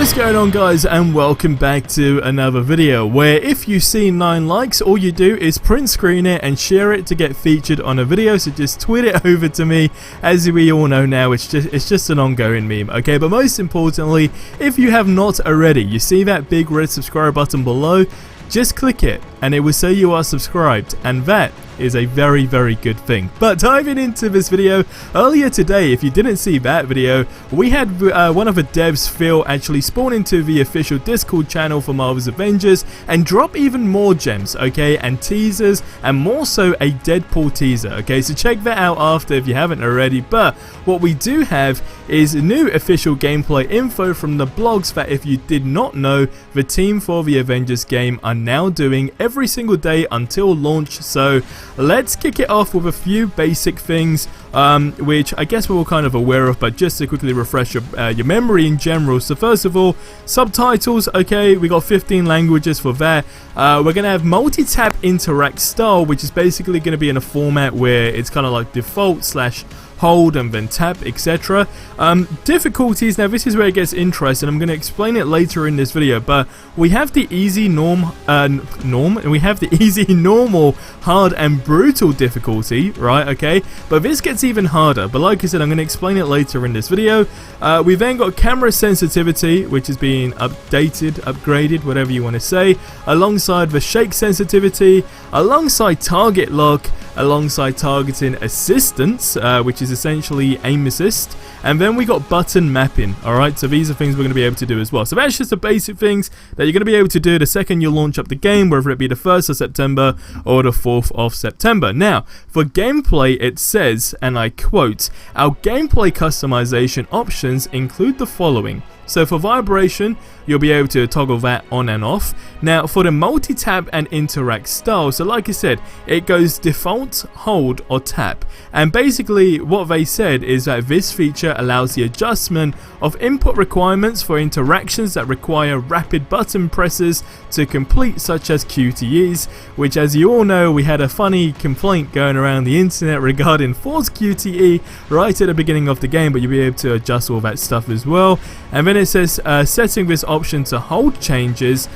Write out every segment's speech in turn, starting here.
What's going on, guys, and welcome back to another video where if you see 9 likes, all you do is print screen it and share it to get featured on a video. So just tweet it over to me. As we all know now, it's just an ongoing meme, okay? But most importantly, if you have not already, you see that big red subscribe button below, just click it and it will say you are subscribed, and that is a very good thing. But diving into this video, earlier today, if you didn't see that video, we had one of the devs, Phil, actually spawn into the official Discord channel for Marvel's Avengers and drop even more gems, okay, and teasers, and more so a Deadpool teaser, okay? So check that out after if you haven't already. But what we do have is new official gameplay info from the blogs that, if you did not know, the team for the Avengers game are now doing every single day until launch. So let's kick it off with a few basic things, which I guess we're all kind of aware of, but just to quickly refresh your memory in general. So first of all, subtitles, okay, we got 15 languages for that. We're going to have multi-tap interact style, which is basically going to be in a format where it's kind of like default / hold and then tap, etc. Difficulties, now this is where it gets interesting. I'm going to explain it later in this video, but we have the easy, and we have the easy, normal, hard and brutal difficulty, right? Okay, but this gets even harder, but like I said, I'm going to explain it later in this video. We then got camera sensitivity, which is being updated, upgraded, whatever you want to say, alongside the shake sensitivity, alongside target lock, alongside targeting assistance, which is essentially aim assist, and then we got button mapping. Alright, so these are things we're going to be able to do as well. So that's just the basic things that you're going to be able to do the second you launch up the game, whether it be the 1st of September or the 4th of September. Now, for gameplay, it says, and I quote, "Our gameplay customization options include the following." So for vibration, you'll be able to toggle that on and off. Now for the multi-tap and interact style, so like I said, it goes default, hold or tap. And basically what they said is that this feature allows the adjustment of input requirements for interactions that require rapid button presses to complete, such as QTEs, which, as you all know, we had a funny complaint going around the internet regarding Force QTE right at the beginning of the game, but you'll be able to adjust all that stuff as well. And then it says setting this option to hold changes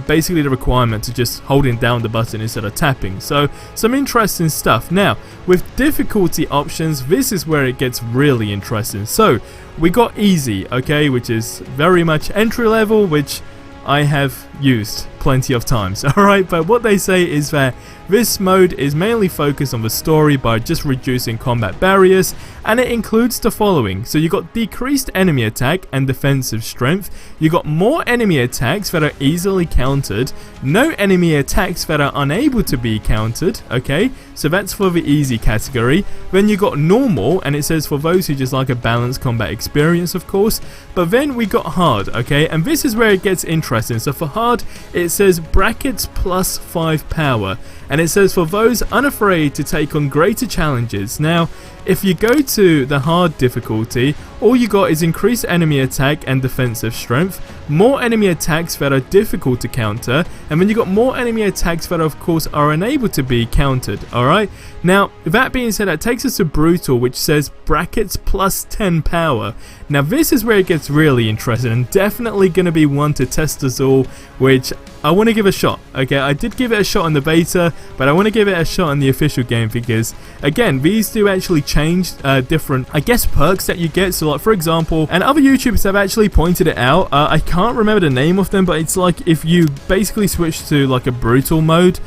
basically the requirement to just holding down the button instead of tapping. So some interesting stuff. Now with difficulty options, this is where it gets really interesting. So we got easy, okay, which is very much entry level, which I have used plenty of times. Alright, but what they say is that this mode is mainly focused on the story by just reducing combat barriers, and it includes the following. So you got decreased enemy attack and defensive strength, you got more enemy attacks that are easily countered, no enemy attacks that are unable to be countered, okay, so that's for the easy category. Then you got normal, and it says for those who just like a balanced combat experience, of course. But then we got hard, okay, and this is where it gets interesting. So for hard, it says brackets plus 5 power, and it says for those unafraid to take on greater challenges. Now if you go to the hard difficulty, all you got is increased enemy attack and defensive strength, more enemy attacks that are difficult to counter, and then you got more enemy attacks that of course are unable to be countered. Alright, now that being said, that takes us to brutal, which says brackets plus 10 power. Now this is where it gets really interesting, and definitely going to be one to test us all, which I want to give a shot. Okay, I did give it a shot in the beta, but I want to give it a shot in the official game, because again, these do actually change different, I guess, perks that you get. So like for example, and other YouTubers have actually pointed it out, I can't remember the name of them, but it's like if you basically switch to like a brutal mode,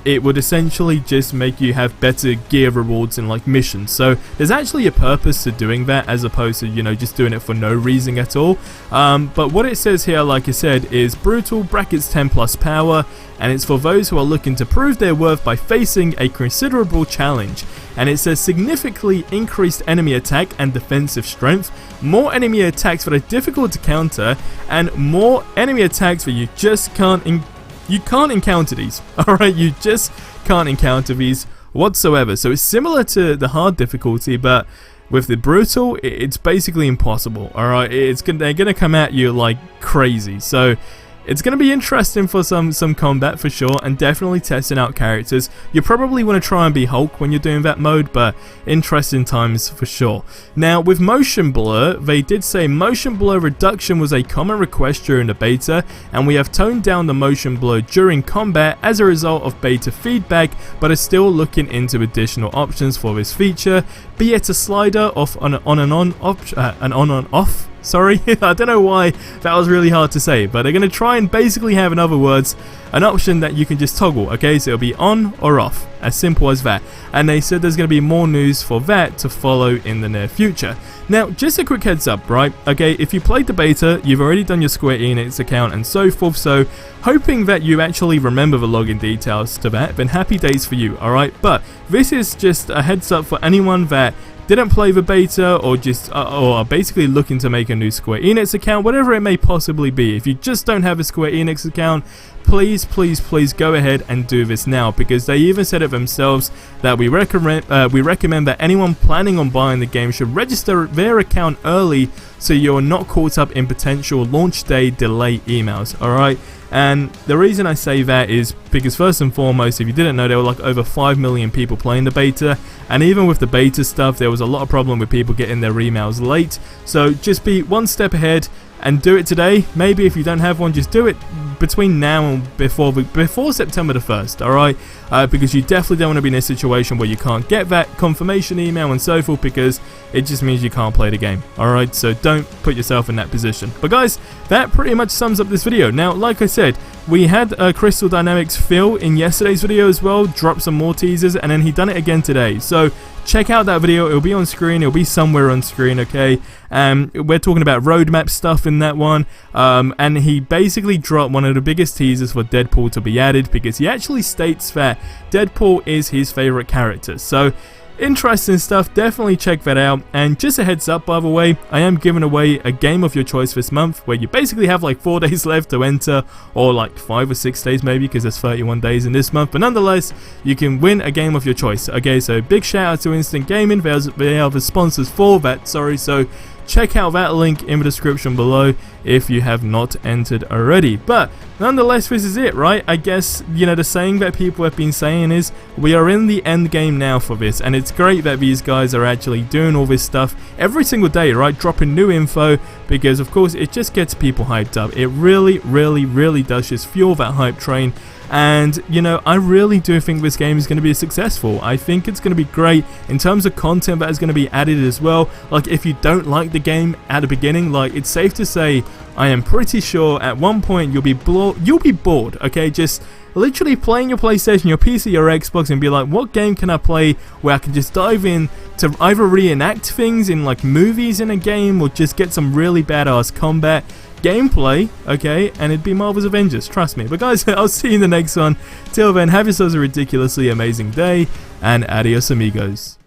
it would essentially just make you have better gear rewards in like missions. So there's actually a purpose to doing that, as opposed to, you know, just doing it for no reason at all. But what it says here, like I said, is brutal brackets 10 plus power, and it's for those who are looking to prove their worth by facing a considerable challenge. And it says significantly increased enemy attack and defensive strength, more enemy attacks that are difficult to counter, and more enemy attacks that you just can't encounter these. Alright, you just can't encounter these whatsoever. So it's similar to the hard difficulty, but with the brutal, it's basically impossible. Alright, they're gonna come at you like crazy. So It's going to be interesting for some combat for sure, and definitely testing out characters. You probably want to try and be Hulk when you're doing that mode, but interesting times for sure. Now with motion blur, they did say motion blur reduction was a common request during the beta, and we have toned down the motion blur during combat as a result of beta feedback, but are still looking into additional options for this feature, be it a slider off on and on option, an on and off. Sorry, I don't know why that was really hard to say, but they're going to try and basically have, in other words, an option that you can just toggle, okay? So it'll be on or off, as simple as that. And they said there's going to be more news for that to follow in the near future. Now, just a quick heads up, right? Okay, if you played the beta, you've already done your Square Enix account and so forth, so hoping that you actually remember the login details to that, then happy days for you, alright? But this is just a heads up for anyone that didn't play the beta or just or are basically looking to make a new Square Enix account, whatever it may possibly be. If you just don't have a Square Enix account, please go ahead and do this now, because they even said it themselves that we recommend that anyone planning on buying the game should register their account early so you're not caught up in potential launch day delay emails, alright? And the reason I say that is because first and foremost, if you didn't know, there were like over 5 million people playing the beta, and even with the beta stuff there was a lot of problem with people getting their emails late. So just be one step ahead and do it today. Maybe if you don't have one, just do it between now and before September the 1st, alright? Because you definitely don't want to be in a situation where you can't get that confirmation email and so forth, because it just means you can't play the game, alright? So don't put yourself in that position. But guys, that pretty much sums up this video. Now, like I said, we had Crystal Dynamics Phil in yesterday's video as well, drop some more teasers, and then he done it again today. So check out that video, it'll be on screen, it'll be somewhere on screen, okay? We're talking about roadmap stuff in that one, and he basically dropped one of the biggest teasers for Deadpool to be added, because he actually states that Deadpool is his favorite character. So interesting stuff, definitely check that out. And just a heads up, by the way, I am giving away a game of your choice this month, where you basically have like 4 days left to enter, or like 5 or 6 days maybe, because there's 31 days in this month, but nonetheless you can win a game of your choice. Okay, so big shout out to Instant Gaming, they are the sponsors for that, sorry. So check out that link in the description below if you have not entered already. But nonetheless, this is it, right? I guess, you know, the saying that people have been saying is we are in the end game now for this, and it's great that these guys are actually doing all this stuff every single day, right? Dropping new info, because of course it just gets people hyped up. It really does just fuel that hype train. And you know, I really do think this game is going to be successful. I think it's going to be great in terms of content that is going to be added as well. Like, if you don't like the game at the beginning, like, it's safe to say I am pretty sure at one point you'll be bored, okay? Just literally playing your PlayStation, your PC, your Xbox, and be like, what game can I play where I can just dive in to either reenact things in like movies in a game, or just get some really badass combat gameplay, okay? And it'd be Marvel's Avengers, trust me. But guys, I'll see you in the next one. Till then, have yourselves a ridiculously amazing day, and adios amigos.